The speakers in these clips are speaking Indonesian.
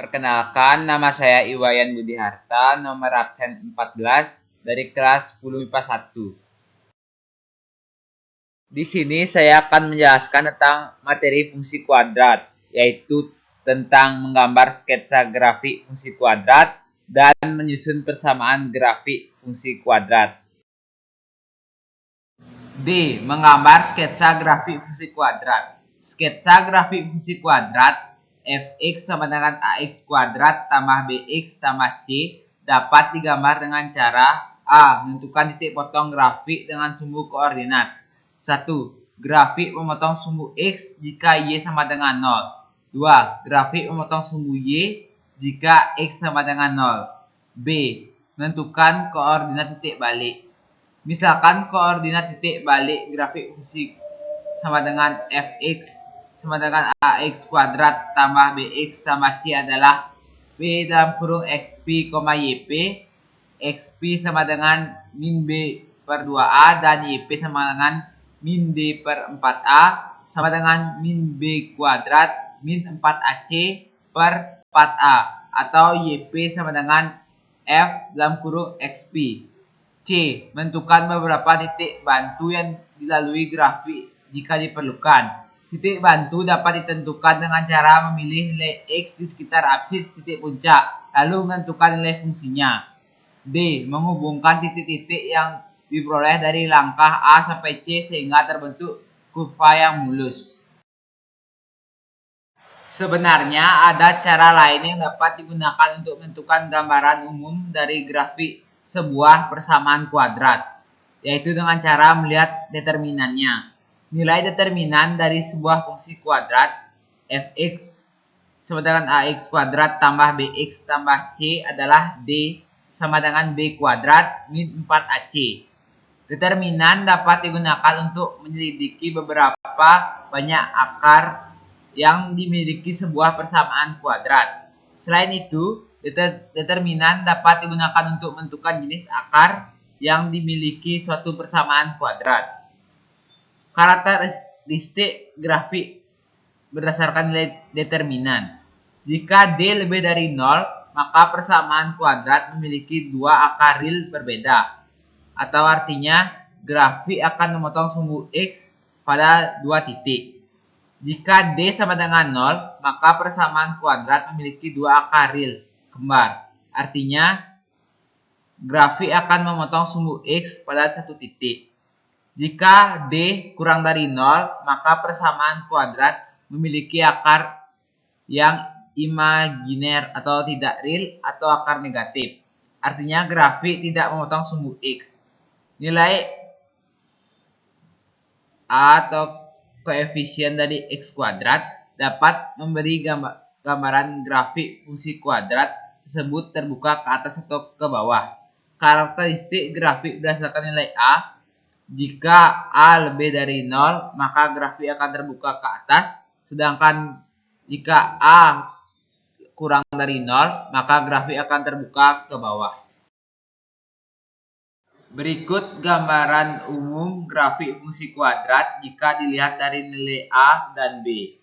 Perkenalkan, nama saya Iwayan Budiharta, nomor absen 14 dari kelas 10 IPA 1. Di sini saya akan menjelaskan tentang materi fungsi kuadrat, yaitu tentang menggambar sketsa grafik fungsi kuadrat dan menyusun persamaan grafik fungsi kuadrat. D. Menggambar sketsa grafik fungsi kuadrat. Sketsa grafik fungsi kuadrat fx sama dengan ax kuadrat tambah bx tambah c dapat digambar dengan cara A. Menentukan titik potong grafik dengan sumbu koordinat. 1. Grafik memotong sumbu x jika y sama dengan 0. 2. Grafik memotong sumbu y jika x sama dengan 0. B. Menentukan koordinat titik balik. Misalkan koordinat titik balik grafik fungsi sama dengan fx sama dengan ax kuadrat tambah bx tambah c adalah b dalam kurung xp, yp. Xp sama dengan min b per 2a dan yp sama dengan min d per 4a sama dengan min b kuadrat min 4ac per 4a atau yp sama dengan f dalam kurung xp. C. Menentukan beberapa titik bantu yang dilalui grafik jika diperlukan. Titik bantu dapat ditentukan dengan cara memilih nilai X di sekitar absis titik puncak, lalu menentukan nilai fungsinya. D. Menghubungkan titik-titik yang diperoleh dari langkah A sampai C sehingga terbentuk kurva yang mulus. Sebenarnya ada cara lain yang dapat digunakan untuk menentukan gambaran umum dari grafik sebuah persamaan kuadrat, yaitu dengan cara melihat determinannya. Nilai determinan dari sebuah fungsi kuadrat fx sama dengan ax kuadrat tambah bx tambah c adalah d sama dengan b kuadrat min 4ac. Determinan dapat digunakan untuk menyelidiki beberapa banyak akar yang dimiliki sebuah persamaan kuadrat. Selain itu, determinan dapat digunakan untuk menentukan jenis akar yang dimiliki suatu persamaan kuadrat. Karakteristik grafik berdasarkan nilai determinan. Jika D lebih dari 0, maka persamaan kuadrat memiliki dua akar real berbeda. Atau artinya, grafik akan memotong sumbu X pada dua titik. Jika D sama dengan 0, maka persamaan kuadrat memiliki dua akar real kembar. Artinya, grafik akan memotong sumbu X pada satu titik. Jika D kurang dari 0, maka persamaan kuadrat memiliki akar yang imajiner atau tidak real atau akar negatif. Artinya, grafik tidak memotong sumbu X. Nilai A atau koefisien dari X kuadrat dapat memberi gambaran grafik fungsi kuadrat tersebut terbuka ke atas atau ke bawah. Karakteristik grafik berdasarkan nilai A. Jika A lebih dari 0, maka grafik akan terbuka ke atas. Sedangkan jika A kurang dari 0, maka grafik akan terbuka ke bawah. Berikut gambaran umum grafik fungsi kuadrat jika dilihat dari nilai A dan B.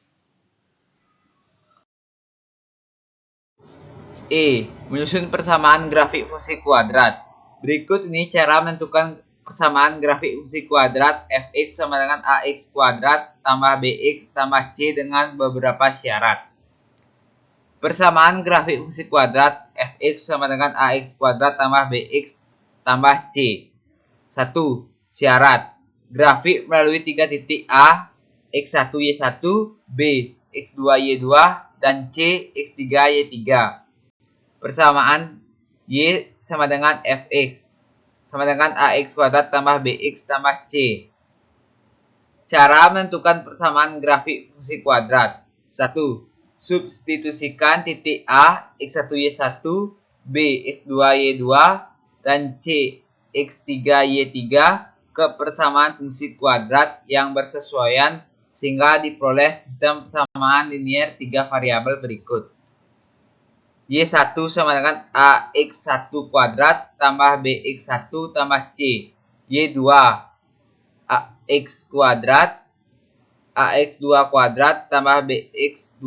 E. Menyusun persamaan grafik fungsi kuadrat. Berikut ini cara menentukan persamaan grafik fungsi kuadrat fx sama dengan ax kuadrat tambah bx tambah c dengan beberapa syarat. Persamaan grafik fungsi kuadrat fx sama dengan ax kuadrat tambah bx tambah c. 1. Syarat. Grafik melalui tiga titik A, X1, Y1, B, X2, Y2, dan C, X3, Y3. Persamaan Y sama dengan Fx sama dengan AX kuadrat tambah BX tambah C. Cara menentukan persamaan grafik fungsi kuadrat. 1. Substitusikan titik A, X1, Y1, B, X2, Y2, dan C, X3, Y3 ke persamaan fungsi kuadrat yang bersesuaian sehingga diperoleh sistem persamaan linier tiga variabel berikut. Y1 sama dengan AX1 kuadrat tambah BX1 tambah C. Y2 AX kuadrat AX2 kuadrat tambah BX2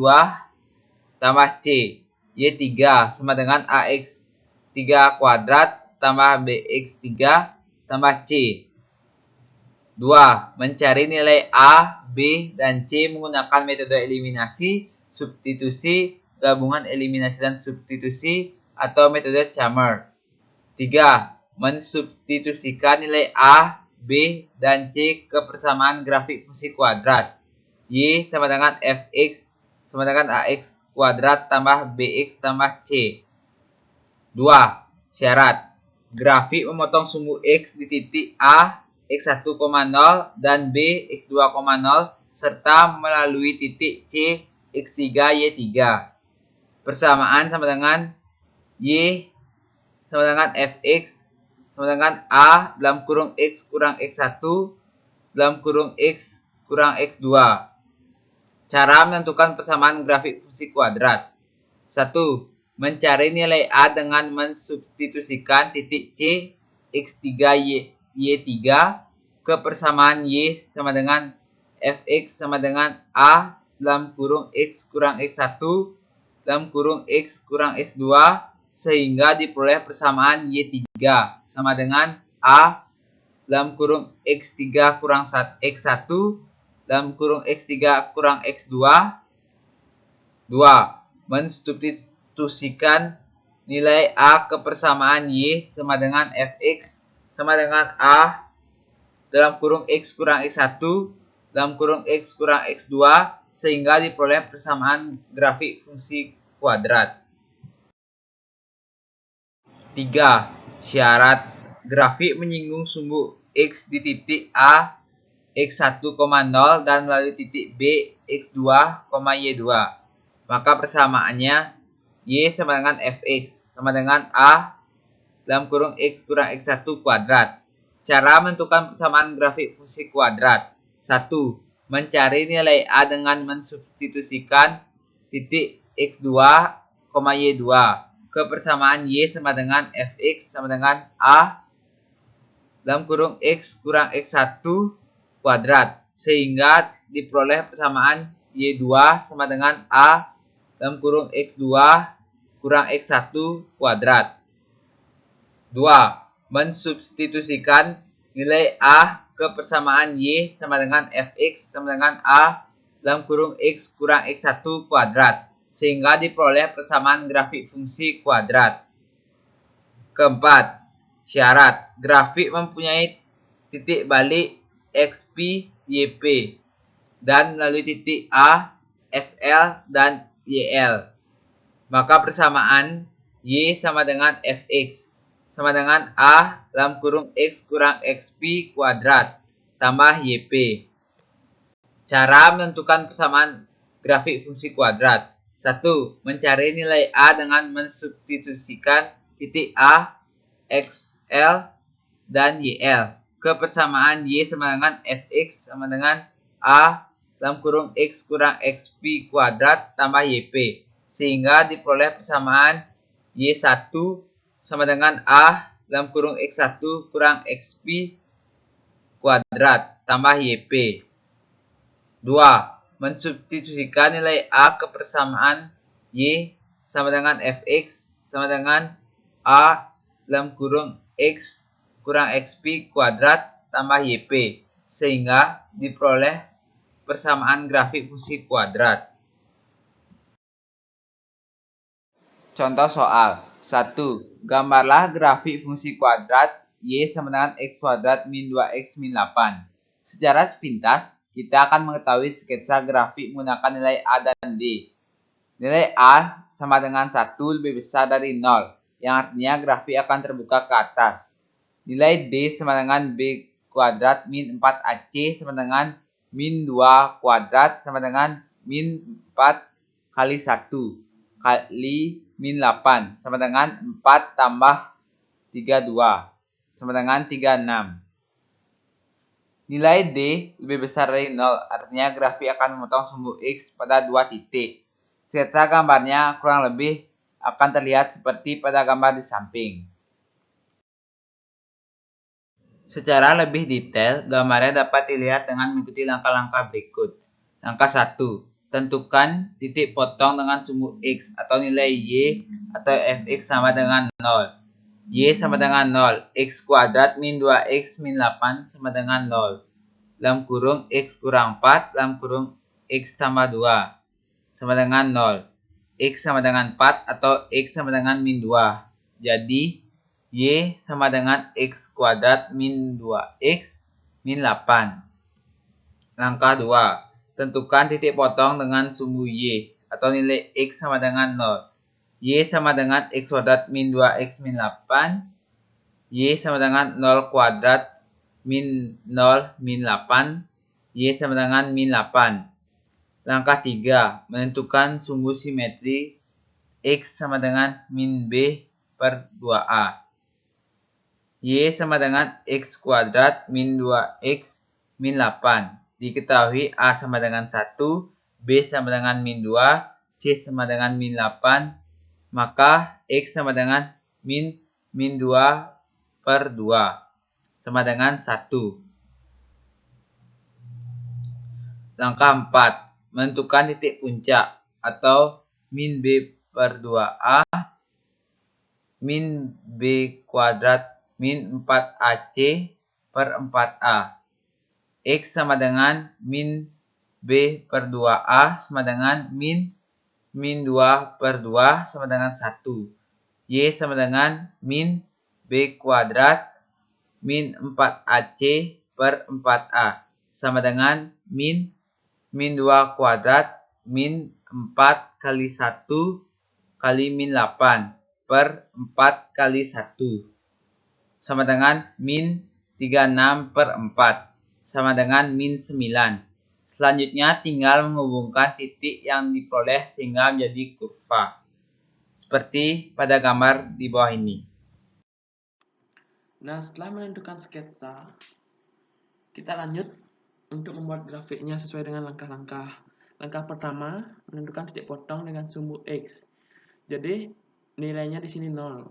tambah C. Y3 sama dengan AX 3 kuadrat tambah BX 3 tambah C. 2. Mencari nilai A, B, dan C menggunakan metode eliminasi, substitusi, gabungan eliminasi dan substitusi, atau metode Chalmers. 3. Mensubstitusikan nilai A, B, dan C ke persamaan grafik fungsi kuadrat. Y sama dengan Fx sama dengan AX kuadrat tambah BX tambah C. 2. Syarat. Grafik memotong sumbu X di titik A, X1,0 dan B, X2,0 serta melalui titik C, X3, Y3. Persamaan sama dengan Y sama dengan Fx sama dengan A dalam kurung X kurang X1 dalam kurung X kurang X2. Cara menentukan persamaan grafik fungsi kuadrat. 1. Mencari nilai A dengan mensubstitusikan titik C, X3, Y3 ke persamaan Y sama dengan Fx sama dengan A dalam kurung X kurang X1 dalam kurung X kurang X2 sehingga diperoleh persamaan Y3 sama dengan A dalam kurung X3 kurang X1 dalam kurung X3 kurang X2. 2. Mensubstitusikan nilai A ke persamaan Y sama dengan Fx sama dengan A dalam kurung X kurang X1 dalam kurung X kurang X2 sehingga diperoleh persamaan grafik fungsi kuadrat. 3. Syarat. Grafik menyinggung sumbu X di titik A, X1,0 dan melalui titik B, X2, Y2. Maka persamaannya Y sama dengan Fx sama dengan A dalam kurung X kurang X1 kuadrat. Cara menentukan persamaan grafik fungsi kuadrat. 1. Mencari nilai A dengan mensubstitusikan titik X2, Y2 ke persamaan Y sama dengan Fx sama dengan A dalam kurung X kurang X1 kuadrat sehingga diperoleh persamaan Y2 sama dengan A dalam kurung X2 kurang X1 kuadrat. 2. Mensubstitusikan nilai A ke persamaan Y sama dengan Fx sama dengan A dalam kurung X kurang X1 kuadrat sehingga diperoleh persamaan grafik fungsi kuadrat. Keempat. Syarat. Grafik mempunyai titik balik XP, YP dan melalui titik A, XL, dan YL. Maka persamaan Y sama dengan Fx sama dengan A dalam kurung X kurang XP kuadrat tambah YP. Cara menentukan persamaan grafik fungsi kuadrat. 1. Mencari nilai A dengan mensubstitusikan titik A, XL, dan YL ke persamaan Y sama dengan Fx sama dengan A dalam kurung X kurang XP kuadrat tambah YP sehingga diperoleh persamaan Y1 sama dengan A dalam kurung X1 kurang XP kuadrat tambah YP. 2. Mensubstitusikan nilai A ke persamaan Y sama dengan Fx sama dengan A dalam kurung X kurang XP kuadrat tambah YP sehingga diperoleh persamaan grafik fungsi kuadrat. Contoh soal 1. Gambarlah grafik fungsi kuadrat Y sama dengan X kuadrat min 2X min 8. Secara sepintas, kita akan mengetahui sketsa grafik menggunakan nilai A dan D. Nilai A sama dengan 1 lebih besar dari 0, yang artinya grafik akan terbuka ke atas. Nilai D sama dengan B kuadrat min 4AC sama dengan min 2 kuadrat sama dengan min 4 kali 1 kali min 8 sama dengan 4 tambah 32 sama dengan 36. Nilai D lebih besar dari 0, artinya grafik akan memotong sumbu X pada 2 titik. Sketsa gambarnya kurang lebih akan terlihat seperti pada gambar di samping. Secara lebih detail, gambarnya dapat dilihat dengan mengikuti langkah-langkah berikut. Langkah 1. tentukan titik potong dengan sumbu X atau nilai Y atau Fx sama dengan 0. Y sama dengan 0. X kuadrat min 2X min 8 sama dengan 0. Dalam kurung X kurang 4, dalam kurung X tambah 2 sama dengan 0. X sama dengan 4 atau X sama dengan min 2. Jadi, Y sama dengan X kuadrat min 2X min 8. Langkah 2. Tentukan titik potong dengan sumbu Y atau nilai X sama dengan 0. Y sama dengan X kuadrat min 2X min 8. Y sama dengan 0 kuadrat min 0 min 8. Y sama dengan min 8. Langkah 3. Menentukan sumbu simetri X sama dengan min B per 2A. Y sama dengan X kuadrat min 2X min 8. Diketahui A sama dengan 1, B sama dengan min 2, C sama dengan min 8, maka X sama dengan min 2 per 2 sama dengan 1. Langkah 4. Menentukan titik puncak atau min B per 2A min B kuadrat min 4AC per 4A. X sama dengan min B per 2A sama dengan min 2 per 2 sama dengan 1. Y sama dengan min B kuadrat min 4AC per 4A sama dengan min 2 kuadrat min 4 kali 1 kali min 8 per 4 kali 1 sama dengan min 36 per 4 sama dengan min 9. Selanjutnya tinggal menghubungkan titik yang diperoleh sehingga menjadi kurva. Seperti pada gambar di bawah ini. Nah, setelah menentukan sketsa, kita lanjut untuk membuat grafiknya sesuai dengan langkah-langkah. Langkah pertama, menentukan titik potong dengan sumbu X. Jadi, nilainya di sini 0.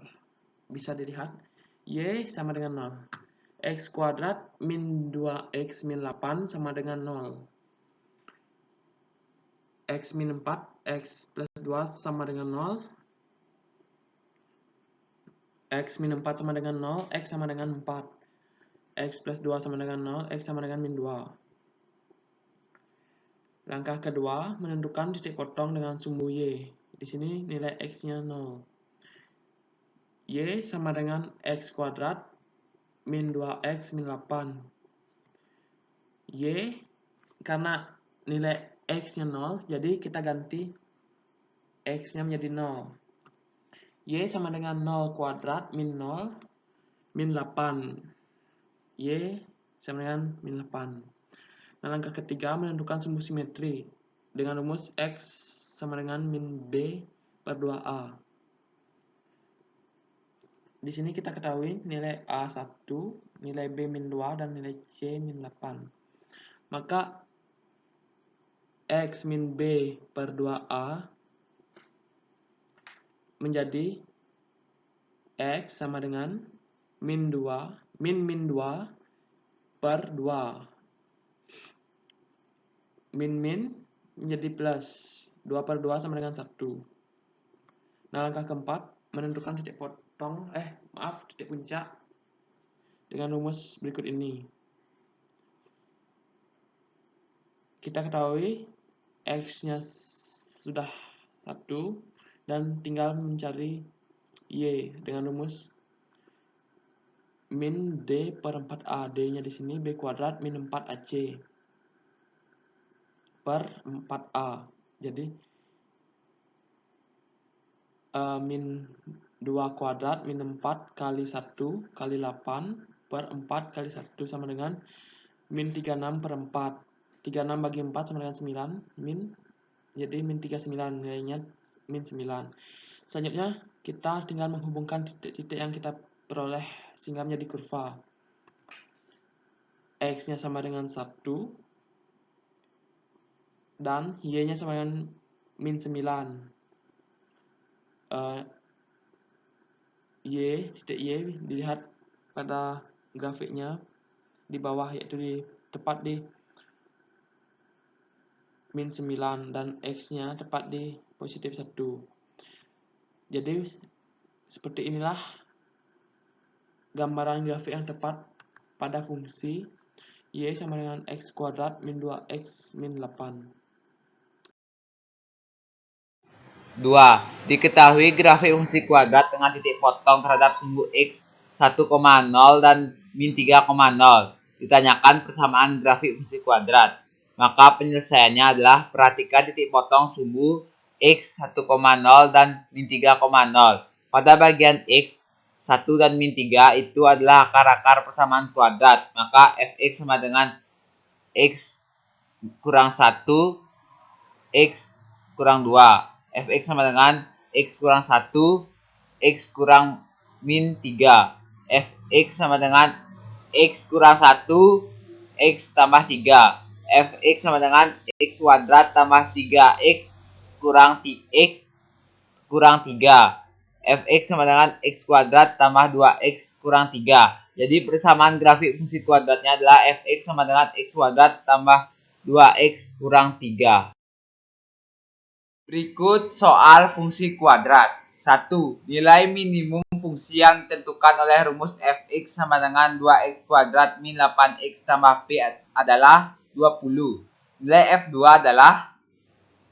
Bisa dilihat, Y sama dengan 0. X kuadrat min 2X min 8 sama dengan 0. X min 4, X plus 2 sama dengan 0. X min 4 sama dengan 0, X sama dengan 4. X plus 2 sama dengan 0, X sama dengan min 2. Langkah kedua, menentukan titik potong dengan sumbu Y. Di sini nilai X-nya 0. Y sama dengan X kuadrat min 2X min 8. Y, karena nilai X-nya 0, jadi kita ganti X-nya menjadi 0. Y sama dengan 0 kuadrat min 0 min 8. Y sama dengan min 8. Nah, langkah ketiga menentukan sumbu simetri dengan rumus X sama dengan min B per 2A. Di sini kita ketahui nilai A1, nilai B min 2, dan nilai C min 8. Maka X min B per 2A menjadi X sama dengan min 2 per 2. Min menjadi plus. 2 per 2 sama dengan 1. Nah, langkah keempat, menentukan titik puncak dengan rumus berikut ini. Kita ketahui X-nya sudah 1 dan tinggal mencari Y dengan rumus min D per 4A. D-nya di sini B kuadrat min 4AC per 4A. Jadi min 2 kuadrat min 4 kali 1 kali 8 per 4 kali 1 sama dengan min 36 per 4. 36 bagi 4 sama dengan 9. Jadi min 39, nilainya min 9. Selanjutnya kita tinggal menghubungkan titik-titik yang kita peroleh sehingga menjadi kurva. X-nya sama dengan 1 dan Y-nya sama dengan min 9. Titik Y dilihat pada grafiknya di bawah, yaitu tepat di min 9 dan X-nya tepat di positif 1. Jadi seperti inilah gambaran grafik yang tepat pada fungsi Y sama dengan X kuadrat min 2X min 8. 2. Diketahui grafik fungsi kuadrat dengan titik potong terhadap sumbu X 1,0 dan min 3,0. Ditanyakan persamaan grafik fungsi kuadrat. Maka penyelesaiannya adalah perhatikan titik potong sumbu X 1,0 dan min 3,0. Pada bagian X 1 dan min 3 itu adalah akar-akar persamaan kuadrat. Maka Fx sama dengan X kurang 1, X kurang 2. Fx sama dengan X kurang 1, X kurang min 3. Fx sama dengan X kurang 1, X tambah 3. Fx sama dengan X kuadrat tambah 3X kurang X kurang 3. Fx sama dengan X kuadrat tambah 2X kurang 3. Jadi persamaan grafik fungsi kuadratnya adalah Fx sama dengan X kuadrat tambah 2X kurang 3. Berikut soal fungsi kuadrat. 1. Nilai minimum fungsi yang ditentukan oleh rumus Fx sama dengan 2x kuadrat min 8x tambah P adalah 20. Nilai F2 adalah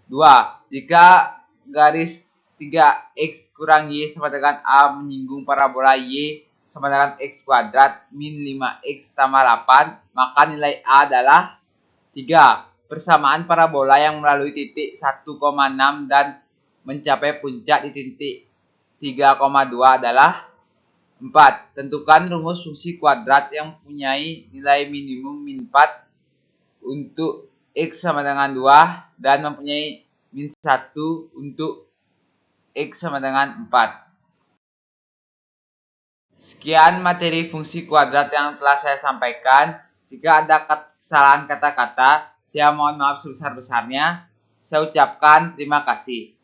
2. Jika garis 3x kurang y sama dengan A menyinggung parabola y sama dengan x kuadrat min 5x tambah 8, maka nilai A adalah 3. Persamaan parabola yang melalui titik 1,6 dan mencapai puncak di titik 3,2 adalah 4. Tentukan rumus fungsi kuadrat yang mempunyai nilai minimum min 4 untuk X sama dengan 2 dan mempunyai min 1 untuk X sama dengan 4. Sekian materi fungsi kuadrat yang telah saya sampaikan. Jika ada kesalahan kata-kata, saya mohon maaf sebesar-besarnya. Saya ucapkan terima kasih.